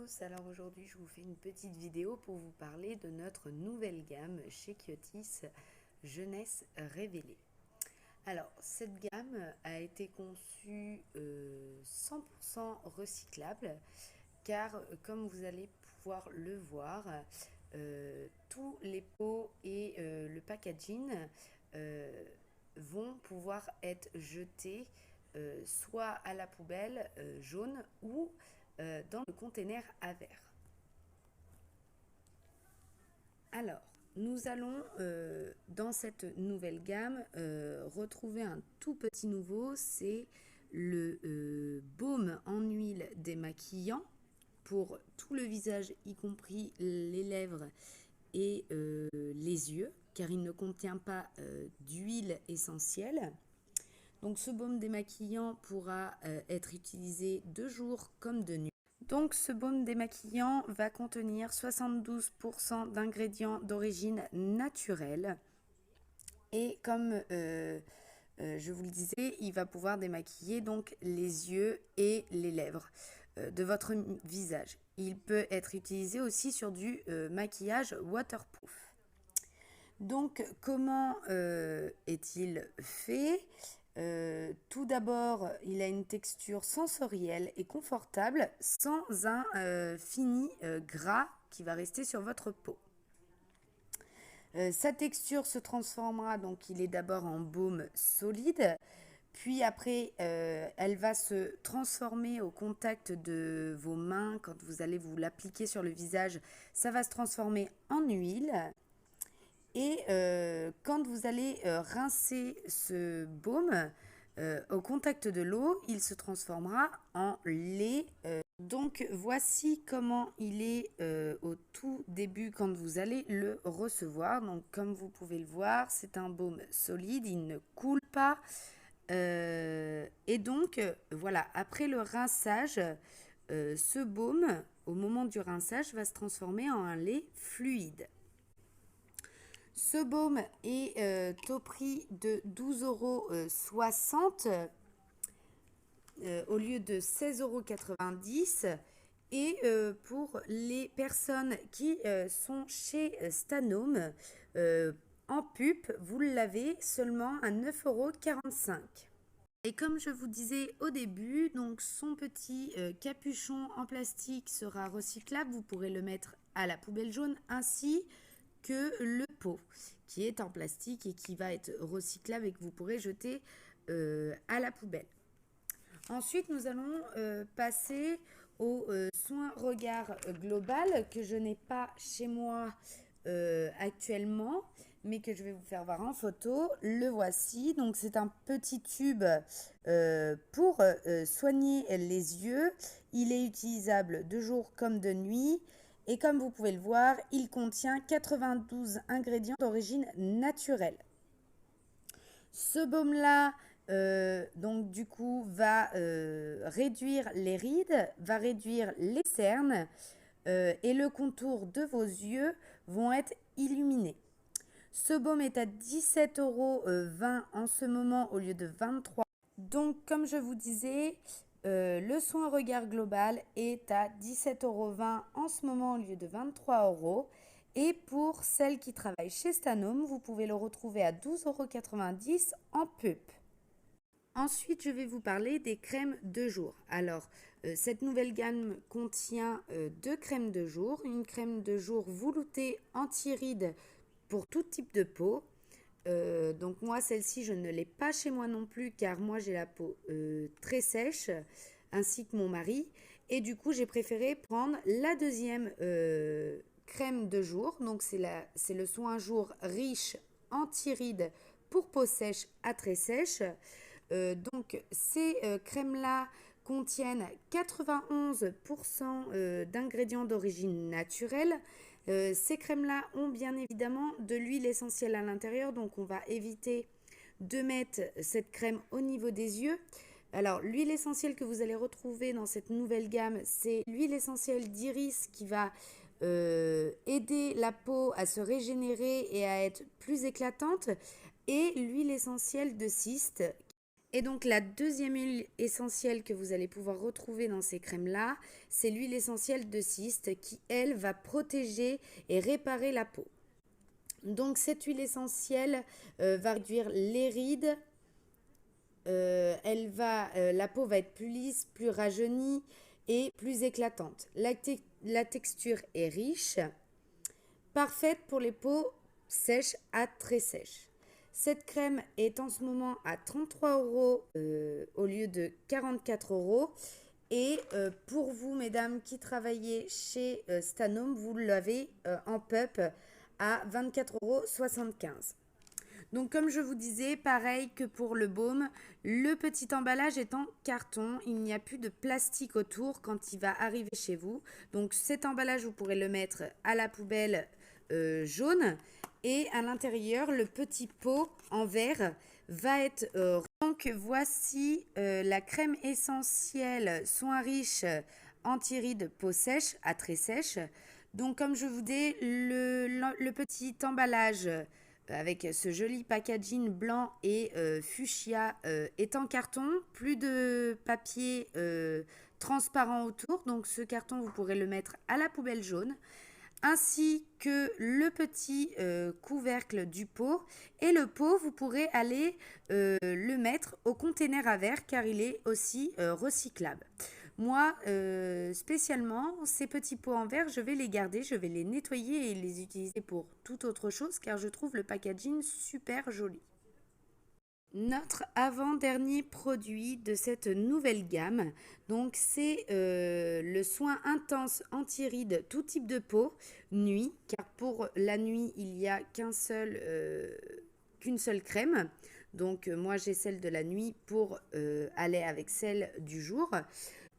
tous, alors aujourd'hui je vous fais une petite vidéo pour vous parler de notre nouvelle gamme chez Kiotis, Jeunesse Révélée. Alors cette gamme a été conçue 100% recyclable car comme vous allez pouvoir le voir, tous les pots et le packaging euh, vont pouvoir être jetés soit à la poubelle jaune ou dans le container à verre. Alors, nous allons dans cette nouvelle gamme retrouver un tout petit nouveau, c'est le baume en huile démaquillant pour tout le visage, y compris les lèvres et les yeux, car il ne contient pas d'huile essentielle. Donc ce baume démaquillant pourra être utilisé de jour comme de nuit. Donc ce baume démaquillant va contenir 72% d'ingrédients d'origine naturelle. Et comme je vous le disais, il va pouvoir démaquiller donc les yeux et les lèvres de votre visage. Il peut être utilisé aussi sur du maquillage waterproof. Donc comment est-il fait? Tout d'abord, il a une texture sensorielle et confortable sans un fini gras qui va rester sur votre peau. Sa texture se transformera, donc il est d'abord en baume solide, puis après elle va se transformer au contact de vos mains quand vous allez vous l'appliquer sur le visage, ça va se transformer en huile. Et quand vous allez rincer ce baume au contact de l'eau, il se transformera en lait. Donc voici comment il est au tout début quand vous allez le recevoir. Donc comme vous pouvez le voir, c'est un baume solide, il ne coule pas. Et donc voilà, après le rinçage, ce baume, au moment du rinçage, va se transformer en un lait fluide. Ce baume est au prix de 12,60 € au lieu de 16,90 € et pour les personnes qui sont chez Stanome en pup, vous l'avez seulement à 9,45 €. Et comme je vous disais au début, donc son petit capuchon en plastique sera recyclable. Vous pourrez le mettre à la poubelle jaune ainsi que le pot qui est en plastique et qui va être recyclable et que vous pourrez jeter à la poubelle. Ensuite, nous allons passer au soin regard global que je n'ai pas chez moi actuellement, mais que je vais vous faire voir en photo. Le voici. Donc, c'est un petit tube pour soigner les yeux. Il est utilisable de jour comme de nuit. Et comme vous pouvez le voir, il contient 92 ingrédients d'origine naturelle. Ce baume-là, donc du coup, va réduire les rides, va réduire les cernes et le contour de vos yeux vont être illuminés. Ce baume est à 17,20 € en ce moment au lieu de 23 €. Donc, comme je vous disais, le soin regard global est à 17,20 € en ce moment au lieu de 23 €. Et pour celles qui travaillent chez Stanome, vous pouvez le retrouver à 12,90 € en pup. Ensuite, je vais vous parler des crèmes de jour. Alors, cette nouvelle gamme contient deux crèmes de jour. Une crème de jour veloutée anti-rides pour tout type de peau. Donc moi, celle-ci, je ne l'ai pas chez moi non plus car moi, j'ai la peau très sèche, ainsi que mon mari. Et du coup, j'ai préféré prendre la deuxième crème de jour. Donc c'est le soin jour riche anti-rides pour peau sèche à très sèche. Donc ces crèmes-là contiennent 91% d'ingrédients d'origine naturelle. Ces crèmes-là ont bien évidemment de l'huile essentielle à l'intérieur, donc on va éviter de mettre cette crème au niveau des yeux. Alors l'huile essentielle que vous allez retrouver dans cette nouvelle gamme, c'est l'huile essentielle d'iris qui va aider la peau à se régénérer et à être plus éclatante, et l'huile essentielle de cyste. Et donc la deuxième huile essentielle que vous allez pouvoir retrouver dans ces crèmes-là, c'est l'huile essentielle de cyste qui, elle, va protéger et réparer la peau. Donc cette huile essentielle va réduire les rides, la peau va être plus lisse, plus rajeunie et plus éclatante. La texture est riche, parfaite pour les peaux sèches à très sèches. Cette crème est en ce moment à 33 euros au lieu de 44 euros. Et pour vous, mesdames qui travaillez chez Stanome, vous l'avez en pup à 24,75 €. Donc comme je vous disais, pareil que pour le baume, le petit emballage est en carton. Il n'y a plus de plastique autour quand il va arriver chez vous. Donc cet emballage, vous pourrez le mettre à la poubelle jaune. Et à l'intérieur, le petit pot en verre va être donc voici la crème essentielle soin riche anti-rides peau sèche à très sèche. Donc comme je vous dis, le petit emballage avec ce joli packaging blanc et fuchsia est en carton, plus de papier transparent autour. Donc ce carton, vous pourrez le mettre à la poubelle jaune, ainsi que le petit couvercle du pot. Et le pot, vous pourrez aller le mettre au container à verre car il est aussi recyclable. Moi, spécialement, ces petits pots en verre, je vais les garder, je vais les nettoyer et les utiliser pour toute autre chose car je trouve le packaging super joli. Notre avant-dernier produit de cette nouvelle gamme, donc c'est le soin intense anti-rides tout type de peau nuit, car pour la nuit il n'y a qu'une seule crème. Donc moi j'ai celle de la nuit pour aller avec celle du jour.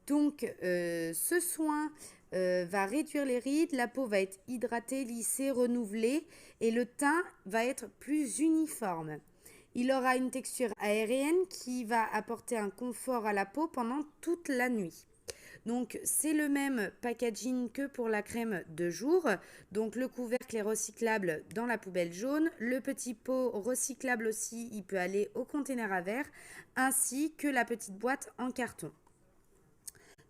Donc ce soin va réduire les rides, la peau va être hydratée, lissée, renouvelée et le teint va être plus uniforme. Il aura une texture aérienne qui va apporter un confort à la peau pendant toute la nuit. Donc c'est le même packaging que pour la crème de jour. Donc le couvercle est recyclable dans la poubelle jaune. Le petit pot recyclable aussi, il peut aller au container à verre, ainsi que la petite boîte en carton.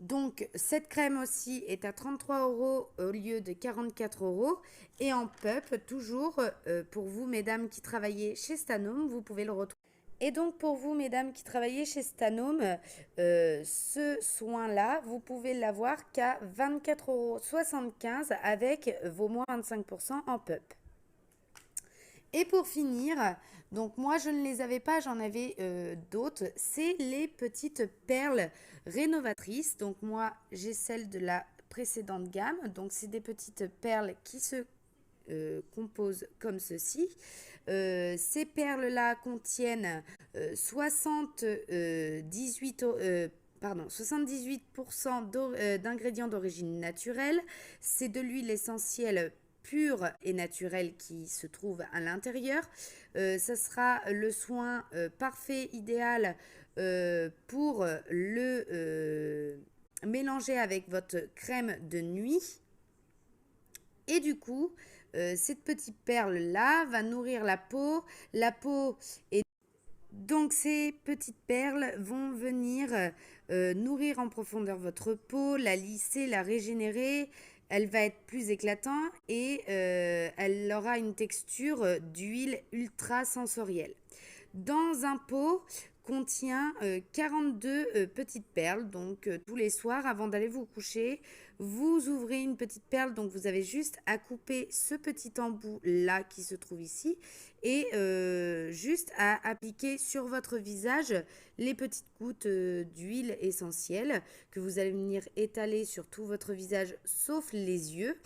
Donc cette crème aussi est à 33 euros au lieu de 44 euros. Et en pup, toujours pour vous mesdames qui travaillez chez Stanome, vous pouvez le retrouver. Et donc pour vous mesdames qui travaillez chez Stanome, ce soin-là, vous pouvez l'avoir qu'à 24,75 € avec vos moins 25% en pup. Et pour finir, donc moi je ne les avais pas, j'en avais d'autres, c'est les petites perles rénovatrices. Donc moi j'ai celle de la précédente gamme, donc c'est des petites perles qui se composent comme ceci. Ces perles-là contiennent 78% d'ingrédients d'origine naturelle. C'est de l'huile essentielle pure et naturelle qui se trouve à l'intérieur. Ça sera le soin parfait, idéal pour le mélanger avec votre crème de nuit. Et du coup, cette petite perle-là va nourrir la peau. La peau est... Donc ces petites perles vont venir nourrir en profondeur votre peau, la lisser, la régénérer. Elle va être plus éclatante et elle aura une texture d'huile ultra sensorielle. Dans un pot contient 42 petites perles. Donc tous les soirs avant d'aller vous coucher, vous ouvrez une petite perle. Donc vous avez juste à couper ce petit embout là qui se trouve ici et juste à appliquer sur votre visage les petites gouttes d'huile essentielle que vous allez venir étaler sur tout votre visage sauf les yeux.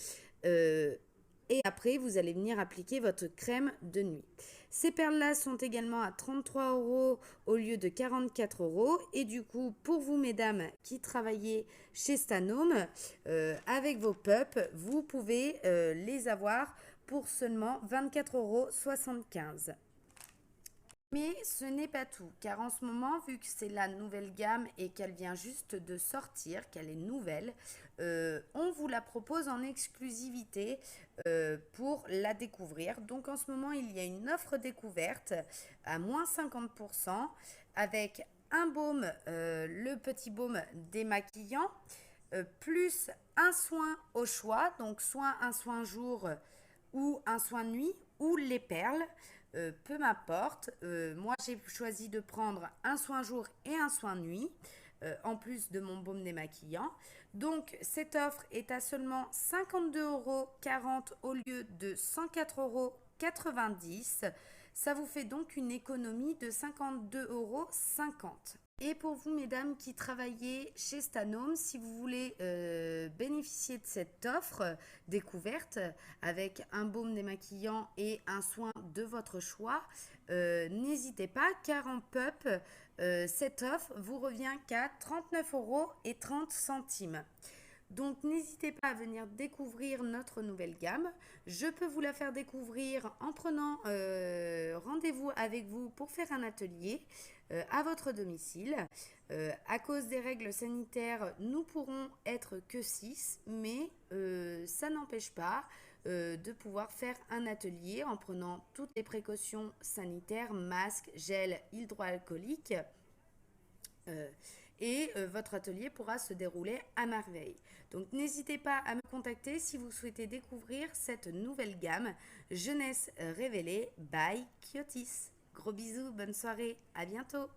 Et après, vous allez venir appliquer votre crème de nuit. Ces perles-là sont également à 33 euros au lieu de 44 euros. Et du coup, pour vous, mesdames, qui travaillez chez Stanome, avec vos pups, vous pouvez les avoir pour seulement 24,75 €. Mais ce n'est pas tout, car en ce moment, vu que c'est la nouvelle gamme et qu'elle vient juste de sortir, qu'elle est nouvelle, on vous la propose en exclusivité pour la découvrir. Donc en ce moment, il y a une offre découverte à moins 50% avec un baume, le petit baume démaquillant, plus un soin au choix, donc soit un soin jour ou un soin nuit ou les perles, peu m'importe. Moi, j'ai choisi de prendre un soin jour et un soin nuit, en plus de mon baume démaquillant. Donc, cette offre est à seulement 52,40 € au lieu de 104,90 €. Ça vous fait donc une économie de 52,50 €. Et pour vous, mesdames qui travaillez chez Stanome, si vous voulez bénéficier de cette offre découverte avec un baume démaquillant et un soin de votre choix, n'hésitez pas car en PUP, cette offre vous revient qu'à 39,30 €. Donc n'hésitez pas à venir découvrir notre nouvelle gamme. Je peux vous la faire découvrir en prenant rendez-vous avec vous pour faire un atelier à votre domicile. À cause des règles sanitaires, nous pourrons être que 6, mais ça n'empêche pas de pouvoir faire un atelier en prenant toutes les précautions sanitaires, masque, gel, hydroalcoolique. Et votre atelier pourra se dérouler à merveille. Donc n'hésitez pas à me contacter si vous souhaitez découvrir cette nouvelle gamme Jeunesse révélée by Kyotis. Gros bisous, bonne soirée, à bientôt.